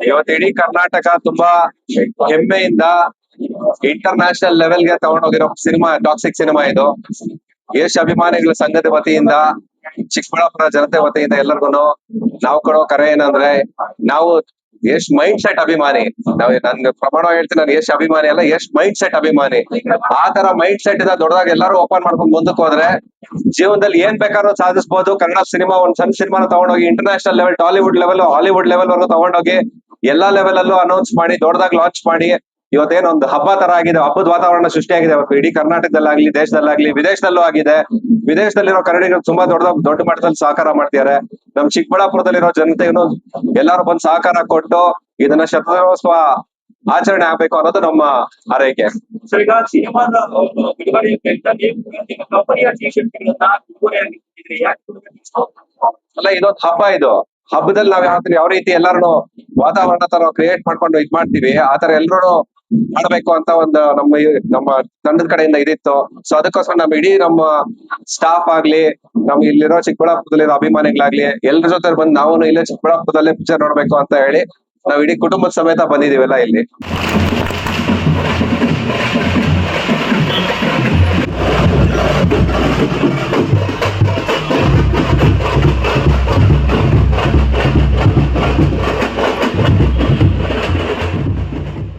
ಇವತ್ತು ಇಡೀ ಕರ್ನಾಟಕ ತುಂಬಾ ಹೆಮ್ಮೆಯಿಂದ ಇಂಟರ್ನ್ಯಾಷನಲ್ ಲೆವೆಲ್ಗೆ ತಗೊಂಡೋಗಿರೋ ಸಿನಿಮಾ ಟಾಕ್ಸಿಕ್ ಸಿನಿಮಾ ಇದು. ಯಶ್ ಅಭಿಮಾನಿಗಳ ಸಂಘದ ವತಿಯಿಂದ, ಚಿಕ್ಕಬಳ್ಳಾಪುರ ಜನತೆ ವತಿಯಿಂದ ಎಲ್ಲರಿಗೂ ನಾವು ಕೊಡೋ ಕರೆ ಏನಂದ್ರೆ, ನಾವು ಯಶ್ ಮೈಂಡ್ ಸೆಟ್ ಅಭಿಮಾನಿ. ನನ್ಗೆ ಪ್ರಮಾಣ ಹೇಳ್ತೀನಿ, ನಾನು ಯಶ್ ಅಭಿಮಾನಿ ಅಲ್ಲ, ಯಶ್ ಮೈಂಡ್ ಸೆಟ್ ಅಭಿಮಾನಿ. ಆ ತರ ಮೈಂಡ್ ಸೆಟ್ ಇಂದ ದೊಡ್ಡದಾಗಿ ಎಲ್ಲರೂ ಓಪನ್ ಮಾಡ್ಕೊಂಡು ಮುಂದಕ್ಕೆ ಹೋದ್ರೆ ಜೀವನದಲ್ಲಿ ಏನ್ ಬೇಕಾದ್ರೂ ಸಾಧಿಸಬಹುದು. ಕನ್ನಡ ಸಿನಿಮಾ ಒಂದ್ ಸಣ್ಣ ಸಿನಿಮಾನ ತಗೊಂಡೋಗಿ international level, Tollywood level, Hollywood level ವರೆಗೂ ತಗೊಂಡೋಗಿ ಎಲ್ಲಾ ಲೆವೆಲ್ ಅಲ್ಲೂ ಅನೌನ್ಸ್ ಮಾಡಿ ದೊಡ್ಡದಾಗಿ ಲಾಂಚ್ ಮಾಡಿ ಇವತ್ತೇನೊಂದು ಹಬ್ಬ ತರ ಆಗಿದೆ. ಹಬ್ಬದ ವಾತಾವರಣ ಸೃಷ್ಟಿಯಾಗಿದೆ ಇವತ್ತು ಇಡೀ ಕರ್ನಾಟಕದಲ್ಲಾಗ್ಲಿ, ದೇಶದಲ್ಲಾಗ್ಲಿ, ವಿದೇಶದಲ್ಲೂ ಆಗಿದೆ. ವಿದೇಶದಲ್ಲಿರೋ ಕನ್ನಡಿಗರು ತುಂಬಾ ದೊಡ್ಡ ಮಟ್ಟದಲ್ಲಿ ಸಹಕಾರ ಮಾಡ್ತಿದ್ದಾರೆ. ನಮ್ ಚಿಕ್ಕಬಳ್ಳಾಪುರದಲ್ಲಿರೋ ಜನತೆಗೂ ಎಲ್ಲಾರು ಬಂದು ಸಹಕಾರ ಕೊಟ್ಟು ಇದನ್ನ ಶತಮಾನೋತ್ಸವ ಆಚರಣೆ ಆಗ್ಬೇಕು ಅನ್ನೋದು ನಮ್ಮ ಹಾರೈಕೆ. ಈಗ ಸಿನಿಮಾದ ಬಿಡುಗಡೆ ಕಂಪನಿಯ ಟಿ ಶರ್ಟ್ಗಳನ್ನ ಅಲ್ಲ, ಇದೊಂದು ಹಬ್ಬ. ಇದು ಹಬ್ಬದಲ್ಲಿ ನಾವ್ ಯಾವ ರೀತಿ ಎಲ್ಲಾರು ವಾತಾವರಣ ತರ ಕ್ರಿಯೇಟ್ ಮಾಡ್ಕೊಂಡು ಇದ್ ಮಾಡ್ತೀವಿ, ಆತರ ಎಲ್ರು ಮಾಡ್ಬೇಕು ಅಂತ ಒಂದು ನಮ್ಮ ತಂಡದ ಕಡೆಯಿಂದ ಇದಿತ್ತು. ಸೊ ಅದಕ್ಕೋಸ್ಕರ ನಮ್ಮ ಸ್ಟಾಫ್ ಆಗ್ಲಿ, ನಮ್ಗೆ ಇಲ್ಲಿರೋ ಚಿಕ್ಕಬಳ್ಳಾಪುರದಲ್ಲಿರೋ ಅಭಿಮಾನಿಗಳಾಗ್ಲಿ ಎಲ್ರ ಜೊತೆ ಬಂದು ನಾವು ಇಲ್ಲೇ ಚಿಕ್ಕಬಳ್ಳಾಪುರದಲ್ಲೇ ಪಿಕ್ಚರ್ ನೋಡ್ಬೇಕು ಅಂತ ಹೇಳಿ ನಾವ್ ಇಡೀ ಕುಟುಂಬದ ಸಮೇತ ಬಂದಿದೀವಲ್ಲ ಇಲ್ಲಿ.